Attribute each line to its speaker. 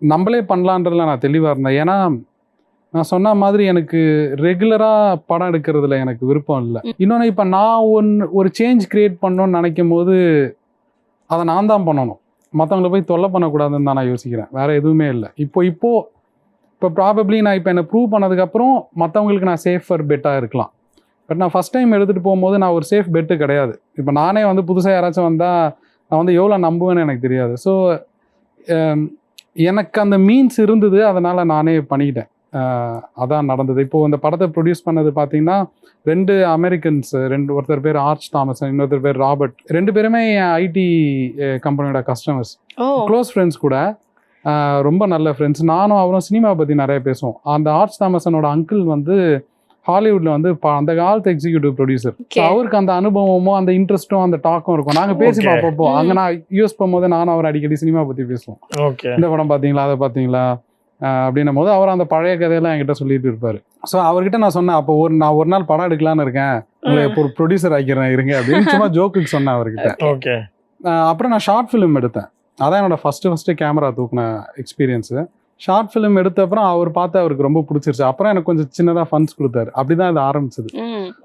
Speaker 1: நம்மளே பண்ணலான்றதுல நான் தெளிவாக இருந்தேன். ஏன்னா நான் சொன்ன மாதிரி எனக்கு ரெகுலராக படம் எடுக்கிறதுல எனக்கு விருப்பம் இல்லை. இன்னொன்று இப்போ நான் ஒரு சேஞ்ச் கிரியேட் பண்ணணும்னு நினைக்கும் போது அதை நான் தான் பண்ணணும், மற்றவங்களை போய் தொல்லை பண்ணக்கூடாதுன்னு தான் நான் யோசிக்கிறேன். வேறு எதுவுமே இல்லை. இப்போ ப்ராபப்ளி நான் இப்போ என்னை ப்ரூவ் பண்ணதுக்கப்புறம் மற்றவங்களுக்கு நான் சேஃபர் பெட்டாக இருக்கலாம். பட் நான் ஃபஸ்ட் டைம் எடுத்துகிட்டு போகும்போது நான் ஒரு சேஃப் பெட்டு கிடையாது. இப்போ நானே வந்து புதுசாக யாராச்சும் வந்தால் நான் வந்து எவ்வளோ நம்புவேன்னு எனக்கு தெரியாது. ஸோ எனக்கு அந்த மீன்ஸ் இருந்தது, அதனால் நானே பண்ணிக்கிட்டேன். அதான் நடந்தது. இப்போது இந்த படத்தை ப்ரொடியூஸ் பண்ணது பார்த்தீங்கன்னா 2 அமெரிக்கன்ஸ், ஒருத்தர் பேர் ஆர்ச் தாமசன், இன்னொருத்தர் பேர் ராபர்ட். 2 பேருமே ஐடி கம்பெனியோட கஸ்டமர்ஸ், க்ளோஸ் ஃப்ரெண்ட்ஸ் கூட, ரொம்ப நல்ல ஃப்ரெண்ட்ஸ். நானும் அவரும் சினிமா பற்றி நிறைய பேசுவோம். அந்த ஆர்ச் தாமசனோட அங்கிள் வந்து ஹாலிவுட்ல வந்து அந்த காலத்து எக்ஸிக்யூட்டிவ் ப்ரொடியூசர். அவருக்கு அந்த அனுபவமும் அந்த இன்ட்ரெஸ்ட்டும் அந்த டாக்கும் இருக்கும். நாங்கள் பேசி பார்ப்போம். அங்கே நான் யூஸ் பண்ணும்போது நானும் அவர் அடிக்கடி சினிமா பற்றி பேசுவோம். இந்த படம் பார்த்தீங்களா, அதை பார்த்தீங்களா அப்படின்னும் போது அவர் அந்த பழைய கதையெல்லாம் என்கிட்ட சொல்லிட்டு இருப்பாரு. ஸோ அவர்கிட்ட நான் சொன்னேன், அப்போ நான் ஒரு நாள் படம் எடுக்கலான்னு இருக்கேன், உங்களை ஒரு ப்ரொடியூசர் ஆக்கிறேன் இருங்க அப்படின்னு சும்மா ஜோக்குக்கு சொன்னேன் அவர்கிட்ட. அப்புறம் நான் ஷார்ட் ஃபிலிம் எடுத்தேன். அதான் என்னோட ஃபஸ்ட்டு கேமரா தூக்கின எக்ஸ்பீரியன்ஸு. ஷார்ட் ஃபிலிம் எடுத்த அப்புறம் அவர் பார்த்து அவருக்கு ரொம்ப பிடிச்சிருச்சு. அப்புறம் எனக்கு கொஞ்சம் சின்னதாக ஃபண்ட்ஸ் கொடுத்தாரு. அப்படிதான் இது ஆரம்பிச்சது.